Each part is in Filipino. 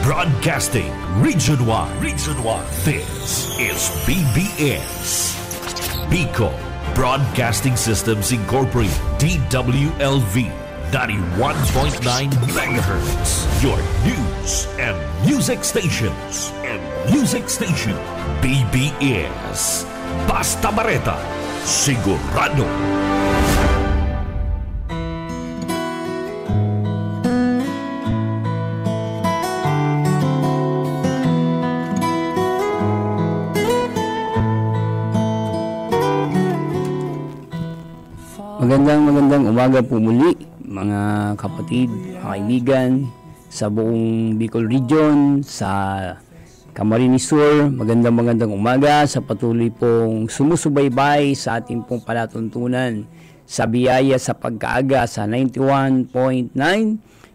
Broadcasting Region 1. Region 1. This is BBS. Bicol Broadcasting Systems Incorporated. DWLV 91.9 MHz. Your news and music stations. BBS. Basta Bareta. Sigurado. Magandang umaga po muli mga kapatid, mga kaibigan sa buong Bicol Region, sa Camarines Sur. Magandang umaga sa patuloy pong sumusubaybay sa ating pong palatuntunan sa biyaya sa pagkaaga sa 91.9.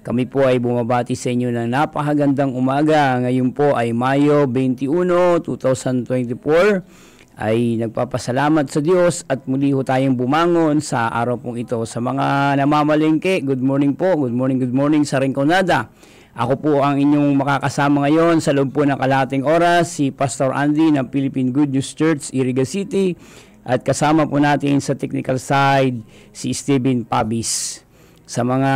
Kami po ay bumabati sa inyo ng napakagandang umaga. Ngayon po ay Mayo 21, 2024. Ay nagpapasalamat sa Diyos at muli ho tayong bumangon sa araw pong ito. Sa mga namamalengke, good morning po, good morning sa Rinconada. Ako po ang inyong makakasama ngayon sa loob po ng kalahating oras, si Pastor Andy ng Philippine Good News Church, Iriga City, at kasama po natin sa technical side si Steven Pabis. Sa mga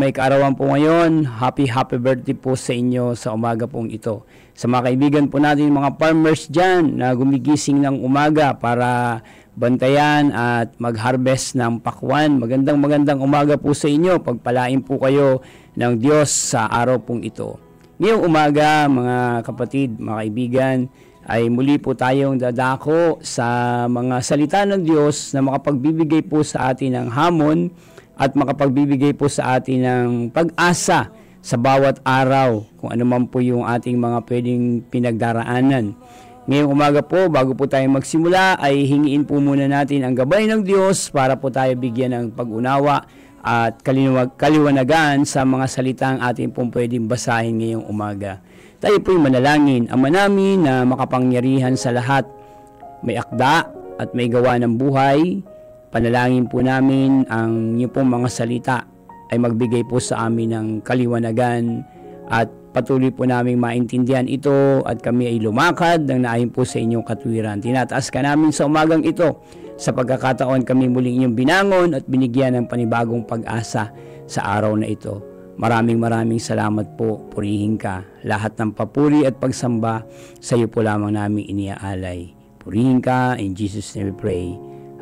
may kaarawan po ngayon, happy birthday po sa inyo sa umaga pong ito. Sa mga kaibigan po natin, mga farmers dyan na gumigising ng umaga para bantayan at mag-harvest ng pakwan. Magandang umaga po sa inyo. Pagpalain po kayo ng Diyos sa araw pong ito. Ngayong umaga, mga kapatid, mga kaibigan, ay muli po tayong dadako sa mga salita ng Diyos na makapagbibigay po sa atin ng hamon at makapagbibigay po sa atin ng pag-asa sa bawat araw, kung ano man po yung ating mga pwedeng pinagdaraanan. Ngayong umaga po, bago po tayo magsimula, ay hingiin po muna natin ang gabay ng Diyos para po tayo bigyan ng pag-unawa at kaliwanagan sa mga salitang ating pong pwedeng basahin ngayong umaga. Tayo po'y manalangin. Ama namin na makapangyarihan sa lahat, may akda at may gawa ng buhay, panalangin po namin ang inyong pong mga salita ay magbigay po sa amin ng kaliwanagan at patuloy po namin maintindihan ito at kami ay lumakad ng naayon po sa inyong katuwiran. Tinataas ka namin sa umagang ito sa pagkakataon kami muling inyong binangon at binigyan ng panibagong pag-asa sa araw na ito. Maraming salamat po. Purihin ka. Lahat ng papuri at pagsamba sa iyo po lamang namin iniaalay. Purihin ka. In Jesus' name we pray.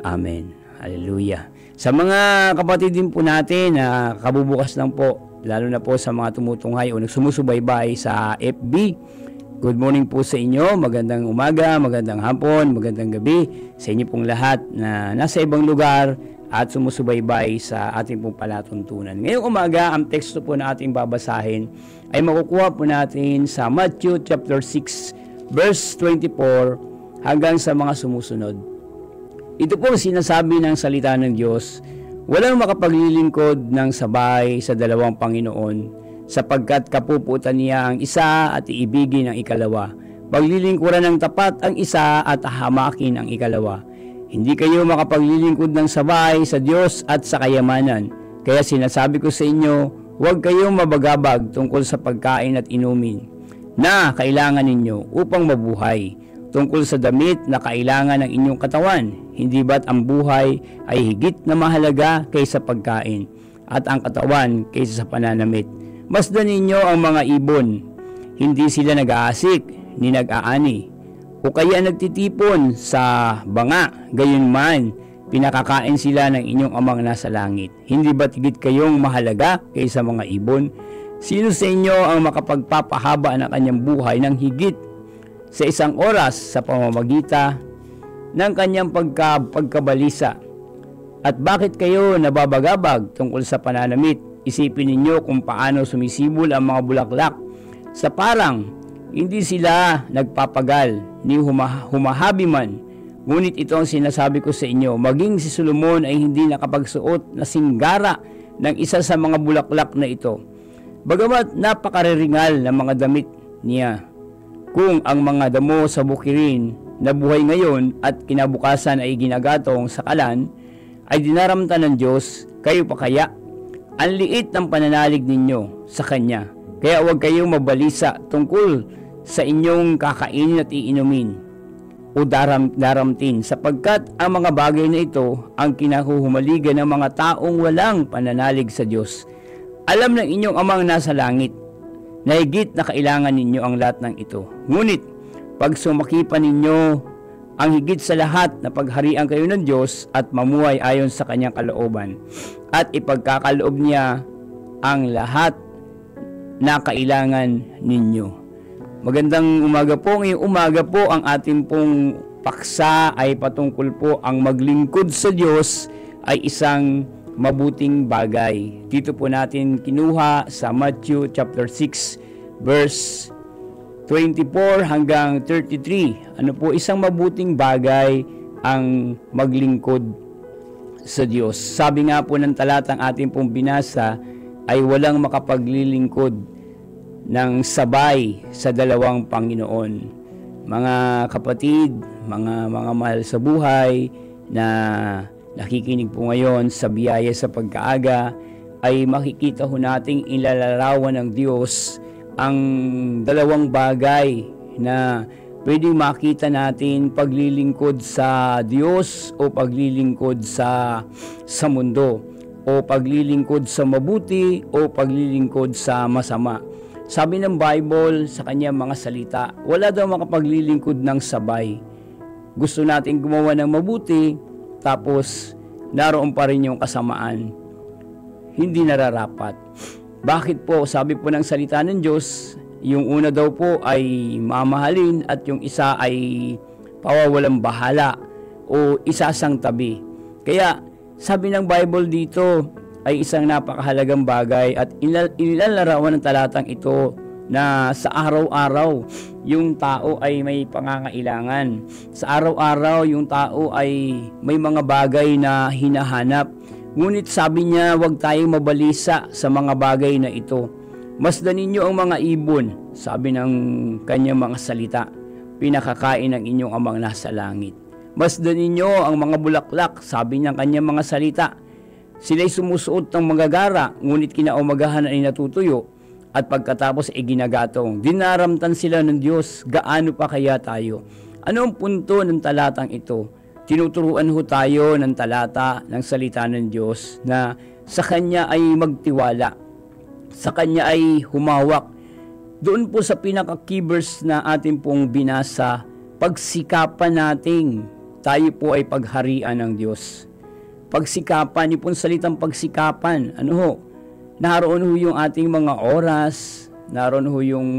Amen. Hallelujah. Sa mga kapatid din po natin na kabubukas lang po, lalo na po sa mga tumutunghay o nagsumusubaybay sa FB, good morning po sa inyo, magandang umaga, magandang hapon, magandang gabi sa inyo pong lahat na nasa ibang lugar at sumusubaybay sa ating pong palatuntunan. Ngayong umaga, ang teksto po na ating babasahin ay makukuha po natin sa Matthew chapter 6 verse 24 hanggang sa mga sumusunod. Ito pong sinasabi ng salita ng Diyos, walang makapaglilingkod ng sabay sa dalawang Panginoon, sapagkat kapuputan niya ang isa at iibigin ang ikalawa. Paglilingkuran ng tapat ang isa at hamakin ang ikalawa. Hindi kayo makapaglilingkod ng sabay sa Diyos at sa kayamanan. Kaya sinasabi ko sa inyo, huwag kayong mabagabag tungkol sa pagkain at inumin na kailangan ninyo upang mabuhay, tungkol sa damit na kailangan ng inyong katawan. Hindi ba't ang buhay ay higit na mahalaga kaysa pagkain at ang katawan kaysa sa pananamit? Masdan ninyo ang mga ibon. Hindi sila nag-aasik ni nag-aani o kaya nagtitipon sa banga. Gayunman, pinakakain sila ng inyong amang nasa langit. Hindi ba't higit kayong mahalaga kaysa mga ibon? Sino sa inyo ang makapagpapahaba ng kanyang buhay ng higit sa isang oras sa pamamagitan ng kanyang pagkabalisa? At bakit kayo nababagabag tungkol sa pananamit? Isipin ninyo kung paano sumisibol ang mga bulaklak sa parang. Hindi sila nagpapagal ni humahabi man. Ngunit ito ang sinasabi ko sa inyo, maging si Solomon ay hindi nakapagsuot na singgara ng isa sa mga bulaklak na ito. Bagamat napakariringal ng mga damit niya. Kung ang mga damo sa bukirin na buhay ngayon at kinabukasan ay ginagatong sa kalan, ay dinaramtan ng Diyos, kayo pa kaya? Ang liit ng pananalig ninyo sa Kanya. Kaya huwag kayong mabalisa tungkol sa inyong kakainin at iinumin o daramtin, sapagkat ang mga bagay na ito ang kinahuhumaligan ng mga taong walang pananalig sa Diyos. Alam ng inyong amang nasa langit na higit na kailangan ninyo ang lahat ng ito. Ngunit pag sumakipan ninyo ang higit sa lahat na pagharian kayo ng Diyos at mamuhay ayon sa kanyang kalooban, at ipagkakaloob niya ang lahat na kailangan ninyo. Magandang umaga po. Ngayong umaga po ang ating pong paksa ay patungkol po ang maglingkod sa Diyos ay isang mabuting bagay. Dito po natin kinuha sa Matthew chapter 6 verse 24 hanggang 33. Ano po, isang mabuting bagay ang maglingkod sa Diyos. Sabi nga po ng talatang ating pong binasa ay walang makapaglilingkod ng sabay sa dalawang Panginoon. Mga kapatid, mga mahal sa buhay na nakikinig po ngayon sa biyaya sa pagkaaga, ay makikita ho nating ilalarawan ng Diyos ang dalawang bagay na pwedeng makita natin paglilingkod sa Diyos o paglilingkod sa mundo, o paglilingkod sa mabuti o paglilingkod sa masama. Sabi ng Bible sa kanyang mga salita, wala daw makapaglilingkod ng sabay. Gusto natin gumawa ng mabuti, tapos naroon pa rin yung kasamaan. Hindi nararapat. Bakit po? Sabi po ng salita ng Diyos, yung una daw po ay mamahalin at yung isa ay pawawalang bahala o isasang tabi. Kaya sabi ng Bible dito, ay isang napakahalagang bagay at ilalarawan ng talatang ito na sa araw-araw yung tao ay may pangangailangan. Sa araw-araw yung tao ay may mga bagay na hinahanap. Ngunit sabi niya, huwag tayong mabalisa sa mga bagay na ito. Masdan ninyo ang mga ibon, sabi ng kanyang mga salita, pinakakain ng inyong amang nasa langit. Masdan ninyo ang mga bulaklak, sabi ng kanyang mga salita, sila'y sumusuot ng magagara, ngunit kinaumagahan ay natutuyo, at pagkatapos ay ginagatong. Dinaramtan sila ng Diyos, gaano pa kaya tayo? Ano ang punto ng talatang ito? Tinuturuan ho tayo ng talata ng salita ng Diyos na sa Kanya ay magtiwala, sa Kanya ay humawak. Doon po sa pinaka-keywords na ating pong binasa, pagsikapan nating tayo po ay pagharian ng Diyos. Pagsikapan, yung pong salitang pagsikapan, ano ho? Naroon ho yung ating mga oras, naroon ho yung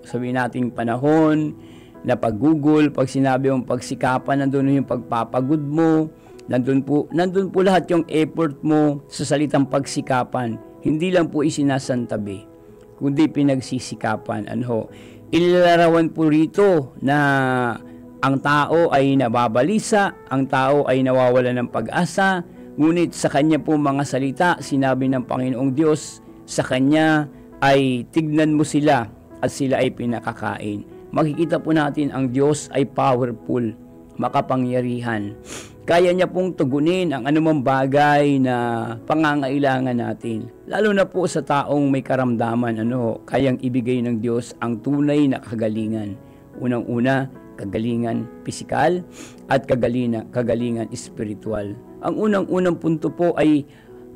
sabihin nating panahon, na pag-google, pag sinabi mong pagsikapan, nandun yung pagpapagod mo, nandun po lahat yung effort mo sa salitang pagsikapan. Hindi lang po isinasantabi, kundi pinagsisikapan. Ano ho? Ilalarawan po rito na ang tao ay nababalisa, ang tao ay nawawala ng pag-asa, ngunit sa kanya po mga salita, sinabi ng Panginoong Diyos, sa kanya ay tignan mo sila at sila ay pinakakain. Makikita po natin ang Diyos ay powerful, makapangyarihan. Kaya niya pong tugunin ang anumang bagay na pangangailangan natin. Lalo na po sa taong may karamdaman, kayang ibigay ng Diyos ang tunay na kagalingan. Unang-una, kagalingan pisikal at kagalingan espiritual. Ang unang-unang punto po ay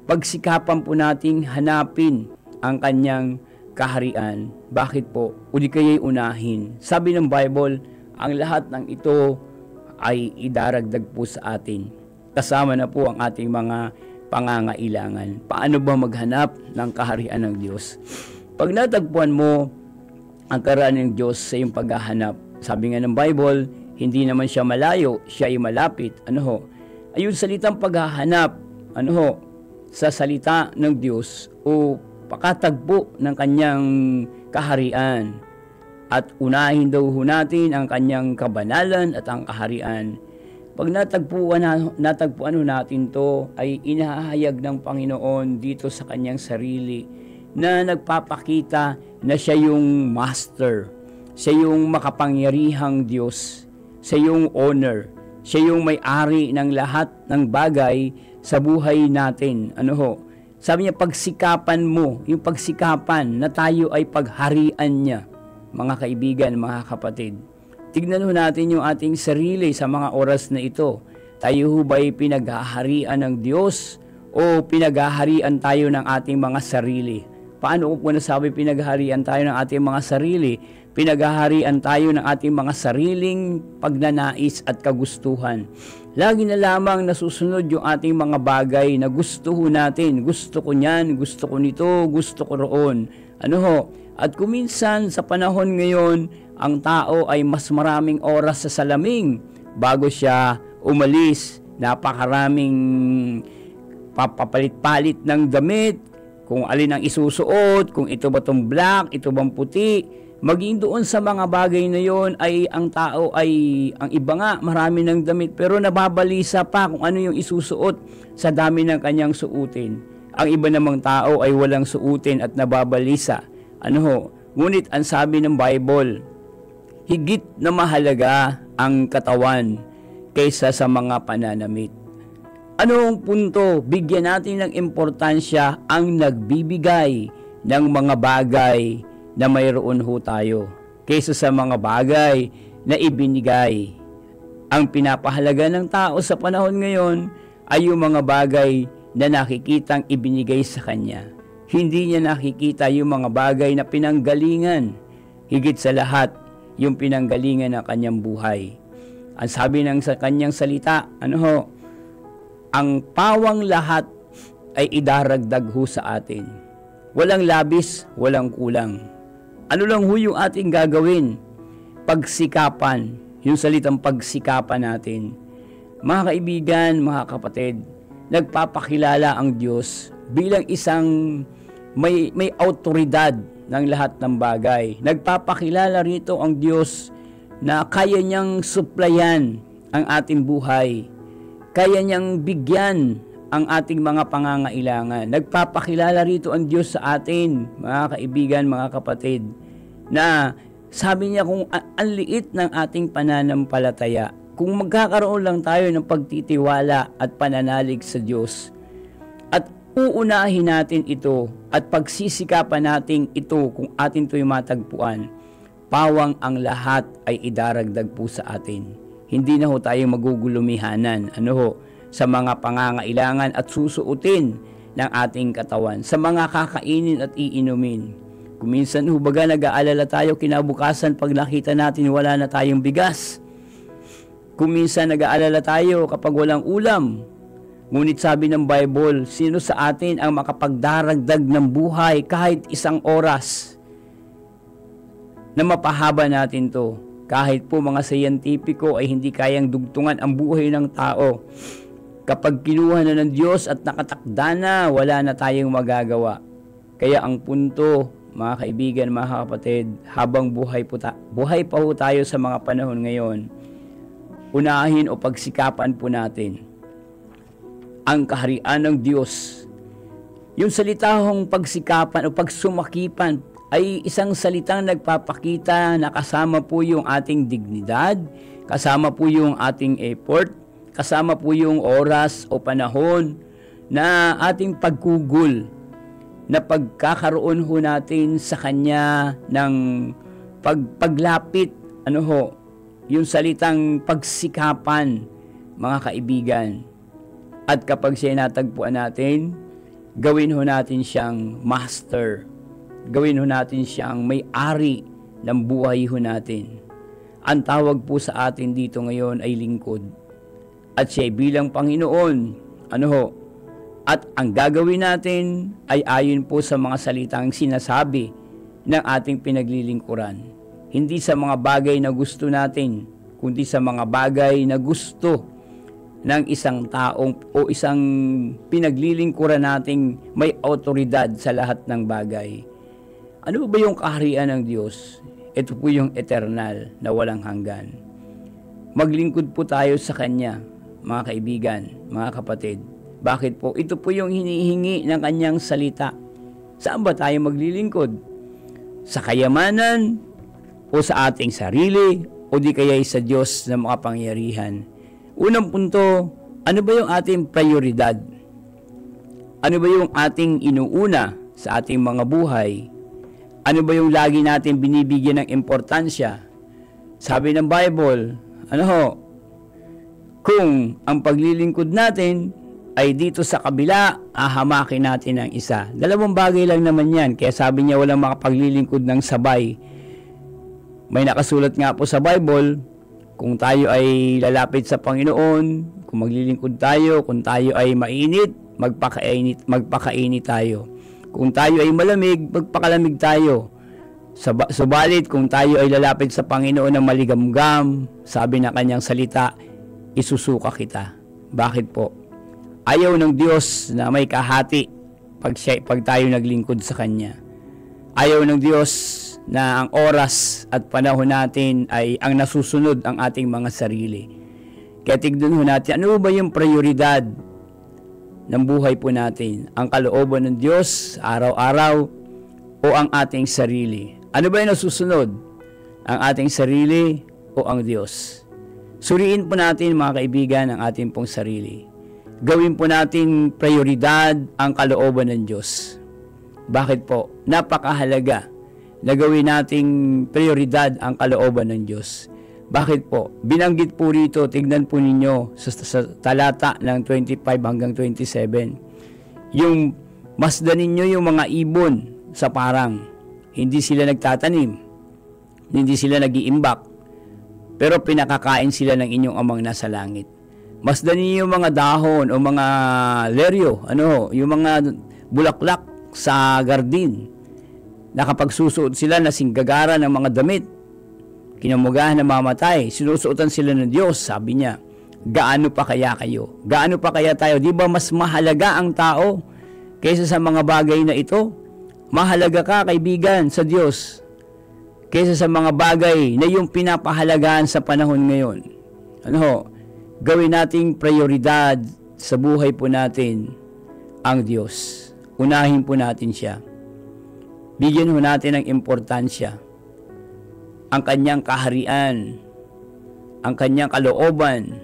pagsikapan po nating hanapin ang kanyang kaharian. Bakit po? Uli kaya'y unahin. Sabi ng Bible, ang lahat ng ito ay idaragdag po sa atin. Kasama na po ang ating mga pangangailangan. Paano ba maghanap ng kaharian ng Diyos? Pag natagpuan mo ang kaharian ng Diyos sa iyong paghahanap, sabi nga ng Bible, hindi naman siya malayo, siya ay malapit. Ayun salitang paghahanap, sa salita ng Diyos o pakatagpo ng kanyang kaharian. At unahin daw natin ang kanyang kabanalan at ang kaharian. Pag natagpuan natin to, ay inahayag ng Panginoon dito sa kanyang sarili na nagpapakita na siya yung master, siya yung makapangyarihang Diyos, siya yung owner, siya yung may-ari ng lahat ng bagay sa buhay natin. Sabi niya, pagsikapan mo, yung pagsikapan na tayo ay pagharian niya. Mga kaibigan, mga kapatid, tignan ho natin yung ating sarili sa mga oras na ito. Tayo ho ba'y pinaghaharian ng Diyos o pinaghaharian tayo ng ating mga sarili? Paano ko nasabi pinaghaharian tayo ng ating mga sarili? Pinaghaharian tayo ng ating mga sariling pagnanais at kagustuhan. Lagi na lamang nasusunod yung ating mga bagay na gusto ho natin. Gusto ko niyan, gusto ko nito, gusto ko roon. Ano ho? At kuminsan sa panahon ngayon, ang tao ay mas maraming oras sa salamin bago siya umalis. Napakaraming papapalit-palit ng damit, kung alin ang isusuot, kung ito ba itong black, ito bang puti. Maging doon sa mga bagay na yon ay ang tao ay, ang iba nga, marami ng damit, pero nababalisa pa kung ano yung isusuot sa dami ng kanyang suutin. Ang iba namang tao ay walang suutin at nababalisa. Ano ho? Ngunit ang sabi ng Bible, higit na mahalaga ang katawan kaysa sa mga pananamit. Anong punto? Bigyan natin ng importansya ang nagbibigay ng mga bagay na mayroon ho tayo kaysa sa mga bagay na ibinigay. Ang pinapahalaga ng tao sa panahon ngayon ay yung mga bagay na nakikitang ibinigay sa kanya. Hindi niya nakikita yung mga bagay na pinanggalingan. Higit sa lahat, yung pinanggalingan ng kanyang buhay. Ang sabi ng sa kanyang salita, ano ho? Ang pawang lahat ay idaragdag ho sa atin. Walang labis, walang kulang. Ano lang ho yung ating gagawin? Pagsikapan. Yung salitang pagsikapan natin. Mga kaibigan, mga kapatid, nagpapakilala ang Diyos bilang isang may autoridad ng lahat ng bagay. Nagpapakilala rito ang Diyos na kaya niyang suplayan ang ating buhay. Kaya niyang bigyan ang ating mga pangangailangan. Nagpapakilala rito ang Diyos sa atin, mga kaibigan, mga kapatid, na sabi niya kung ang liit ng ating pananampalataya, kung magkakaroon lang tayo ng pagtitiwala at pananalig sa Diyos, at uunahin natin ito at pagsisikapan natin ito kung atin ito'y matagpuan, pawang ang lahat ay idaragdag po sa atin. Hindi na ho tayo magugulumihanan. Ano ho? Sa mga pangangailangan at susuotin ng ating katawan, sa mga kakainin at iinumin. Kung minsan baga nag-aalala tayo kinabukasan pag nakita natin wala na tayong bigas. Kung minsan nag-aalala tayo kapag walang ulam. Ngunit sabi ng Bible, sino sa atin ang makapagdaragdag ng buhay kahit isang oras na mapahaba natin to? Kahit po mga siyentipiko ay hindi kayang dugtungan ang buhay ng tao. Kapag kinuha na ng Diyos at nakatakda na, wala na tayong magagawa. Kaya ang punto, mga kaibigan, mga kapatid, habang buhay pa ho tayo sa mga panahon ngayon, unahin o pagsikapan po natin ang kaharian ng Diyos. Yung salitahong pagsikapan o pagsumakipan ay isang salitang nagpapakita na kasama po yung ating dignidad, kasama po yung ating effort, kasama po yung oras o panahon na ating pagkugol na pagkakaroon ho natin sa Kanya ng paglapit, ano ho, yung salitang pagsikapan, mga kaibigan. At kapag siya natagpuan natin, gawin ho natin siyang master. Gawin ho natin siyang may-ari ng buhay ho natin. Ang tawag po sa atin dito ngayon ay lingkod. At siya bilang Panginoon, ano ho, at ang gagawin natin ay ayon po sa mga salitang sinasabi ng ating pinaglilingkuran. Hindi sa mga bagay na gusto natin, kundi sa mga bagay na gusto ng isang taong o isang pinaglilingkuran nating may autoridad sa lahat ng bagay. Ano ba yung kaharian ng Diyos? Ito po yung eternal na walang hanggan. Maglingkod po tayo sa Kanya, mga kaibigan, mga kapatid. Bakit po? Ito po yung hinihingi ng Kanyang salita. Saan ba tayo maglilingkod? Sa kayamanan o sa ating sarili o di kaya sa Diyos na makapangyarihan? Unang punto, ano ba yung ating prioridad? Ano ba yung ating inuuna sa ating mga buhay? Ano ba yung lagi natin binibigyan ng importansya? Sabi ng Bible, kung ang paglilingkod natin ay dito sa kabila, hamakin natin ang isa. Dalawang bagay lang naman yan. Kaya sabi niya walang makapaglilingkod ng sabay. May nakasulat nga po sa Bible, kung tayo ay lalapit sa Panginoon, kung maglilingkod tayo, kung tayo ay mainit, magpakainit tayo. Kung tayo ay malamig, magpakalamig tayo. Subalit kung tayo ay lalapit sa Panginoon ng maligamgam, sabi na kanyang salita, isusuka kita. Bakit po? Ayaw ng Diyos na may kahati pag tayo naglingkod sa Kanya. Ayaw ng Diyos na ang oras at panahon natin ay ang nasusunod ang ating mga sarili. Kaya tignan ho natin, ano ba yung prioridad ng buhay po natin? Ang kalooban ng Diyos araw-araw o ang ating sarili? Ano ba yung nasusunod? Ang ating sarili o ang Diyos? Suriin po natin mga kaibigan ang ating pong sarili. Gawin po natin prioridad ang kalooban ng Diyos. Bakit po? Napakahalaga na gawin nating prioridad ang kalooban ng Diyos. Bakit po? Binanggit po rito, tignan po ninyo sa talata ng 25 hanggang 27. Yung masdan ninyo yung mga ibon sa parang. Hindi sila nagtatanim. Hindi sila nag-iimbak. Pero pinakakain sila ng inyong amang nasa langit. Masdan ninyo yung mga dahon o mga leryo, yung mga bulaklak sa gardin. Nakapagsusuot sila na singgagara ng mga damit. Kinamugahan na mamatay. Sinusuotan sila ng Diyos, sabi niya. Gaano pa kaya kayo? Gaano pa kaya tayo? Di ba mas mahalaga ang tao kaysa sa mga bagay na ito? Mahalaga ka, kaibigan, sa Diyos kaysa sa mga bagay na yung pinapahalagaan sa panahon ngayon. Gawin nating prioridad sa buhay po natin ang Diyos. Unahin po natin siya. Bigyan ho natin ng importansya ang kanyang kaharian, ang kanyang kalooban.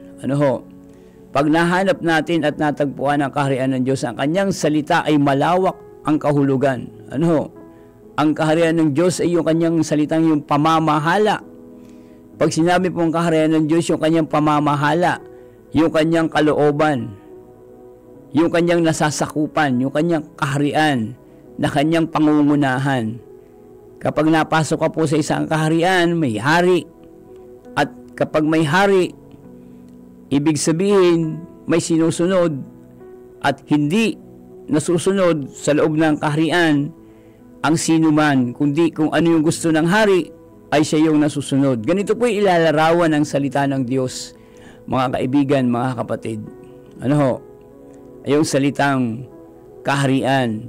Pag nahanap natin at natagpuan ang kaharian ng Diyos, ang kanyang salita ay malawak ang kahulugan. Ang kaharian ng Diyos ay yung kanyang salitang yung pamamahala. Pag sinabi pong kaharian ng Diyos, yung kanyang pamamahala, yung kanyang kalooban, yung kanyang nasasakupan, yung kanyang kaharian, na kanyang pangungunahan. Kapag napasok ka po sa isang kaharian, may hari. At kapag may hari, ibig sabihin, may sinusunod at hindi nasusunod sa loob ng kaharian ang sino man, kundi kung ano yung gusto ng hari, ay siya yung nasusunod. Ganito po ilalarawan ng salita ng Diyos, mga kaibigan, mga kapatid. Yung salitang kaharian,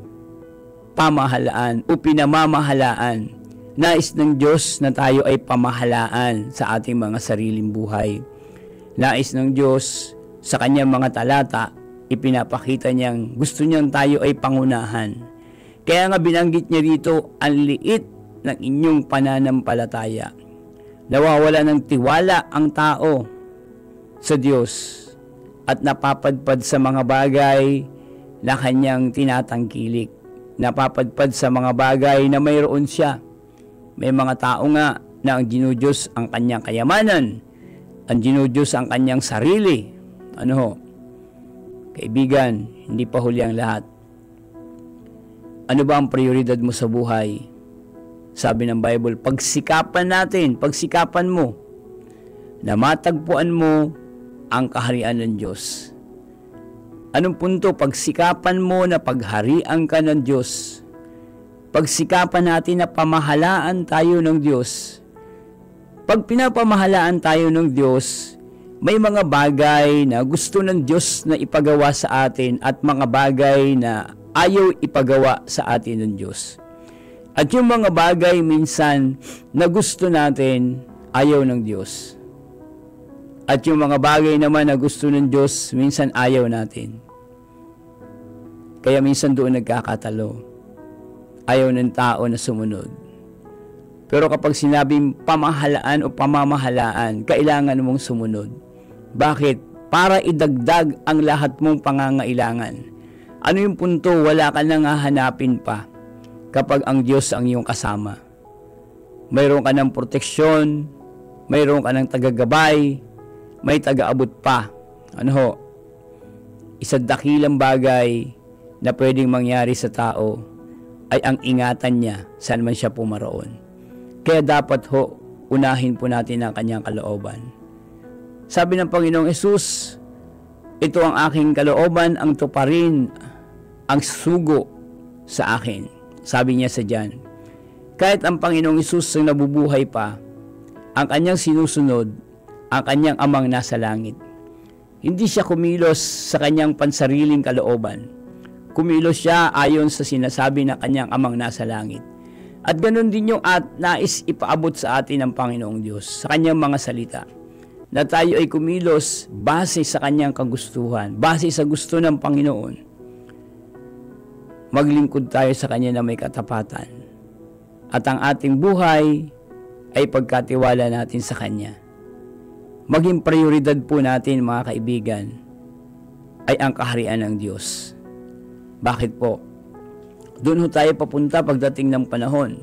pamahalaan o pinamamahalaan. Nais ng Diyos na tayo ay pamahalaan sa ating mga sariling buhay. Nais ng Diyos sa kanyang mga talata, ipinapakita niyang gusto niyang tayo ay pangunahan. Kaya nga binanggit niya rito, ang liit ng inyong pananampalataya. Nawawala ng tiwala ang tao sa Diyos at napapadpad sa mga bagay na kanyang tinatangkilik. Napapadpad sa mga bagay na mayroon siya. May mga tao nga na ang dinudiyos ang kanyang kayamanan, ang dinudiyos ang kanyang sarili. Kaibigan, hindi pa huli ang lahat. Ano ba ang prioridad mo sa buhay? Sabi ng Bible, pagsikapan mo na matagpuan mo ang kaharian ng Diyos. Anong punto? Pagsikapan mo na pagharian ka ng Diyos. Pagsikapan natin na pamahalaan tayo ng Diyos. Pag pinapamahalaan tayo ng Diyos, may mga bagay na gusto ng Diyos na ipagawa sa atin at mga bagay na ayaw ipagawa sa atin ng Diyos. At yung mga bagay minsan na gusto natin, ayaw ng Diyos. At yung mga bagay naman na gusto ng Diyos, minsan ayaw natin. Kaya minsan doon nagkakatalo. Ayaw ng tao na sumunod. Pero kapag sinabing pamahalaan o pamamahalaan, kailangan mong sumunod. Bakit? Para idagdag ang lahat mong pangangailangan. Ano yung punto? Wala ka nang hahanapin pa kapag ang Diyos ang iyong kasama. Mayroon ka ng proteksyon, mayroon ka ng tagagabay, may taga-abot pa. Ano ho? Isang dakilang bagay na pwedeng mangyari sa tao ay ang ingatan niya saan man siya pumaroon. Kaya dapat ho, unahin po natin ang kanyang kalooban. Sabi ng Panginoong Hesus, ito ang aking kalooban, ang tuparin, ang sugo sa akin. Sabi niya sa John. Kahit ang Panginoong Hesus ang nabubuhay pa, ang kanyang sinusunod, ang kanyang amang nasa langit. Hindi siya kumilos sa kanyang pansariling kalooban. Kumilos siya ayon sa sinasabi ng kanyang amang nasa langit. At ganun din yung nais ipaabot sa atin ng Panginoong Diyos sa kanyang mga salita. Na tayo ay kumilos base sa kanyang kagustuhan, base sa gusto ng Panginoon. Maglingkod tayo sa kanya na may katapatan. At ang ating buhay ay pagkatiwala natin sa kanya. Maging prioridad po natin, mga kaibigan, ay ang kaharian ng Diyos. Bakit po? Doon ho tayo papunta pagdating ng panahon.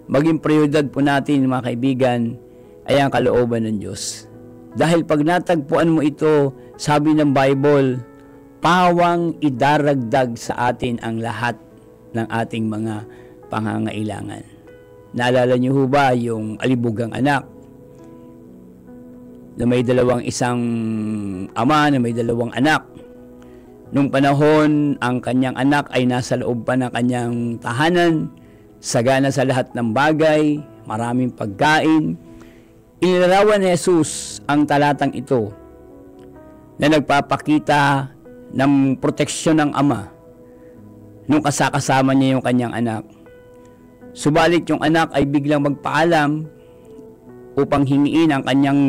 Maging prioridad po natin, mga kaibigan, ay ang kalooban ng Diyos. Dahil pag natagpuan mo ito, sabi ng Bible, pawang idaragdag sa atin ang lahat ng ating mga pangangailangan. Naalala niyo ho ba yung alibugang anak na may isang ama na may dalawang anak? Nung panahon, ang kanyang anak ay nasa loob pa ng kanyang tahanan, sagana sa lahat ng bagay, maraming pagkain. Inilarawan ni Jesus ang talatang ito na nagpapakita ng proteksyon ng ama nung kasama niya yung kanyang anak. Subalit yung anak ay biglang magpaalam upang hingiin ang kanyang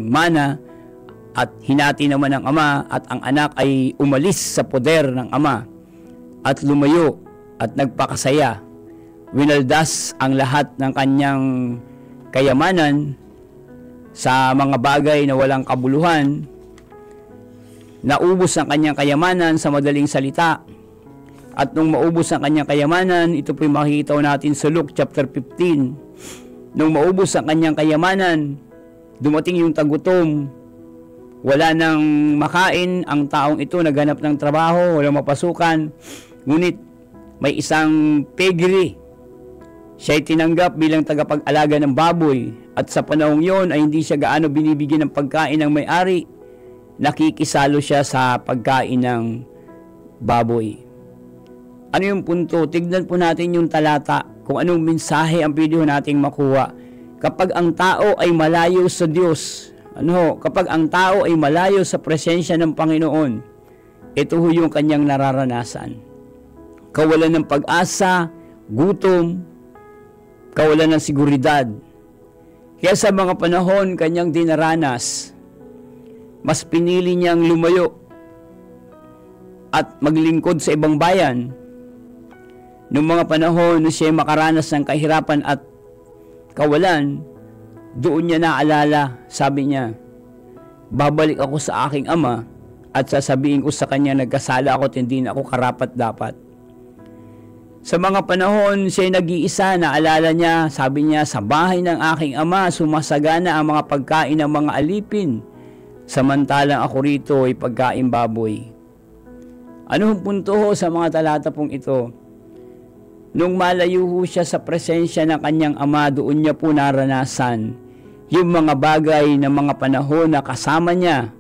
mana at hinati naman ng ama at ang anak ay umalis sa poder ng ama at lumayo at nagpakasaya. Winaldas ang lahat ng kanyang kayamanan sa mga bagay na walang kabuluhan. Naubos ang kanyang kayamanan sa madaling salita. At nung maubos ang kanyang kayamanan, ito po'y makikita natin sa Luke chapter 15. Nung maubos ang kanyang kayamanan, dumating yung tagutom. Wala nang makain ang taong ito, naghanap ng trabaho, walang mapasukan. Ngunit may isang piggery. Siya'y tinanggap bilang tagapag-alaga ng baboy. At sa panahong yon ay hindi siya gaano binibigyan ng pagkain ng may-ari. Nakikisalo siya sa pagkain ng baboy. Ano yung punto? Tignan po natin yung talata kung anong mensahe ang pwede nating makuha. Kapag ang tao ay malayo sa Diyos, kapag ang tao ay malayo sa presensya ng Panginoon, ito ho yung kanyang nararanasan. Kawalan ng pag-asa, gutom, kawalan ng seguridad. Kaya sa mga panahon kanyang dinaranas, mas pinili niyang lumayo at maglingkod sa ibang bayan. Noong mga panahon na siya makaranas ng kahirapan at kawalan, doon niya naalala, sabi niya, babalik ako sa aking ama at sasabihin ko sa kanya, nagkasala ako at hindi na ako karapat-dapat. Sa mga panahon siya nag-iisa, naalala niya, sabi niya, sa bahay ng aking ama, sumasagana ang mga pagkain ng mga alipin, samantalang ako rito ay pagkain baboy. Ano ang punto ho sa mga talata pong ito? Nung malayo ho siya sa presensya ng kanyang ama, doon niya po naranasan yung mga bagay ng mga panahon na kasama niya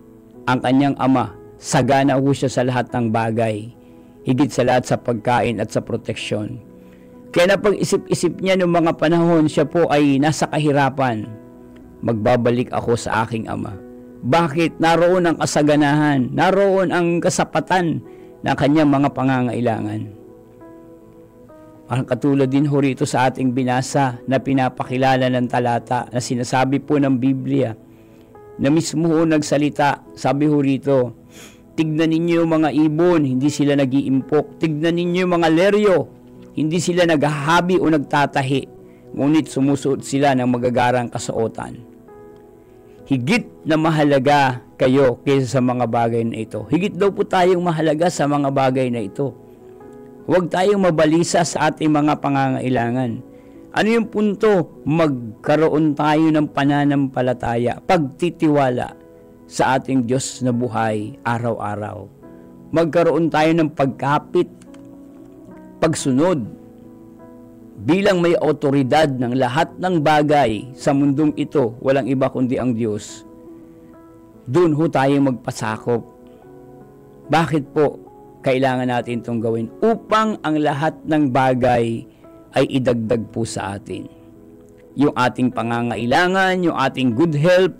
ang kanyang ama. Sagana ho siya sa lahat ng bagay, higit sa lahat sa pagkain at sa proteksyon. Kaya napag-isip-isip niya nung mga panahon siya po ay nasa kahirapan, magbabalik ako sa aking ama. Bakit? Naroon ang kasaganahan, naroon ang kasapatan ng kanyang mga pangangailangan. Ang katulad din ho rito sa ating binasa na pinapakilala ng talata na sinasabi po ng Biblia na mismo ho nagsalita, sabi ho rito, tignan ninyo yung mga ibon, hindi sila nag-iimpok. Tignan ninyo yung mga leryo, hindi sila naghahabi o nagtatahi, ngunit sumusuot sila ng magagarang kasuotan. higit na mahalaga kayo kaysa sa mga bagay na ito. Higit daw po tayong mahalaga sa mga bagay na ito. Huwag tayong mabalisa sa ating mga pangangailangan. Ano yung punto? Magkaroon tayo ng pananampalataya, pagtitiwala sa ating Diyos na buhay araw-araw. Magkaroon tayo ng pagkapit, pagsunod, bilang may otoridad ng lahat ng bagay sa mundong ito, walang iba kundi ang Diyos. Doon ho tayo magpasakop. Bakit po kailangan natin itong gawin? Upang ang lahat ng bagay ay idagdag po sa atin. Yung ating pangangailangan, yung ating good health,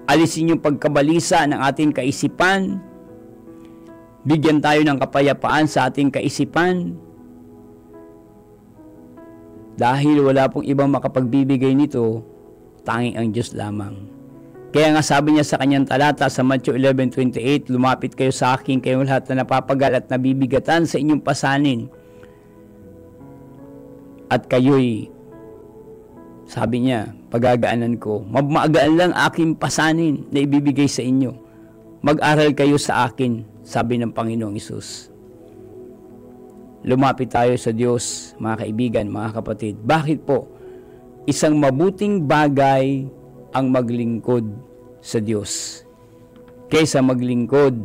alisin yung pagkabalisa ng ating kaisipan, bigyan tayo ng kapayapaan sa ating kaisipan, dahil wala pong ibang makapagbibigay nito, tanging ang Diyos lamang. Kaya nga sabi niya sa kanyang talata sa Matthew 11:28, lumapit kayo sa akin, kayong lahat na napapagal at nabibigatan sa inyong pasanin. At kayo'y, sabi niya, pagagaanan ko, magaan lang aking pasanin na ibibigay sa inyo. Mag-aral kayo sa akin, sabi ng Panginoong Hesus. Lumapit tayo sa Diyos, mga kaibigan, mga kapatid. Bakit po? Isang mabuting bagay ang maglingkod sa Diyos kaysa maglingkod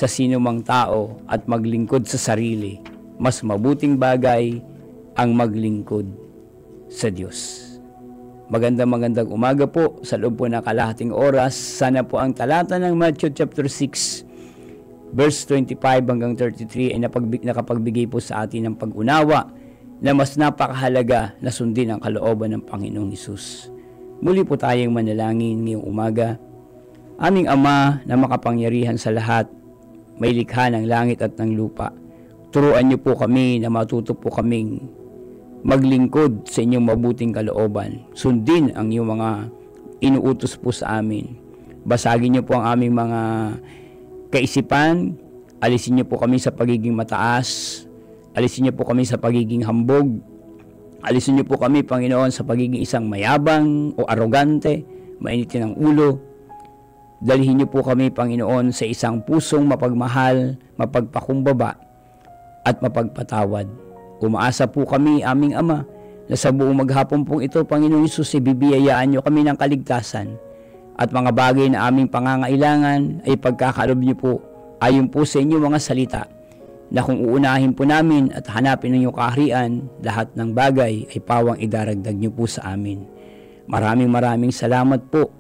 sa sino mang tao at maglingkod sa sarili. Mas mabuting bagay ang maglingkod sa Diyos. Magandang umaga po sa loob po ng kalahating oras. Sana po ang talata ng Matthew chapter 6 verse 25 hanggang 33 ay nakapagbigay po sa atin ng pag-unawa na mas napakahalaga na sundin ang kalooban ng Panginoong Hesus. Muli po tayong manalangin ngayong umaga. Aming Ama na makapangyarihan sa lahat, may likha ng langit at ng lupa, turuan niyo po kami na matuto po kaming maglingkod sa inyong mabuting kalooban. Sundin ang inyong mga inuutos po sa amin. Basagin niyo po ang aming mga kaisipan, alisin niyo po kami sa pagiging mataas, alisin niyo po kami sa pagiging hambog, alisin niyo po kami, Panginoon, sa pagiging isang mayabang o arogante, mainitin ang ulo. Dalhin niyo po kami, Panginoon, sa isang pusong mapagmahal, mapagpakumbaba, at mapagpatawad. Umaasa po kami, aming Ama, na sa buong maghapon pong ito, Panginoong Hesus, ibibiyayaan niyo kami ng kaligtasan at mga bagay na aming pangangailangan ay pagkakalob niyo po ayon po sa inyong mga salita, na kung uunahin po namin at hanapin ng iyong kaharian, lahat ng bagay ay pawang idaragdag niyo po sa amin. Maraming salamat po.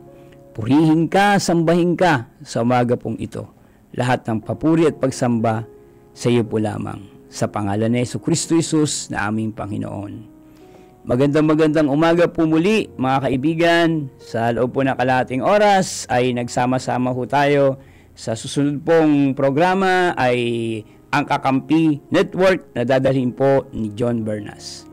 Purihin ka, sambahin ka sa umaga pong ito. Lahat ng papuri at pagsamba sa iyo po lamang. Sa pangalan ni Jesucristo Jesus na aming Panginoon. Magandang umaga po muli, mga kaibigan. Sa loob po ng kalahating oras ay nagsama-sama ho tayo. Sa susunod pong programa ay ang Kakampi Network na dadalhin po ni John Bernas.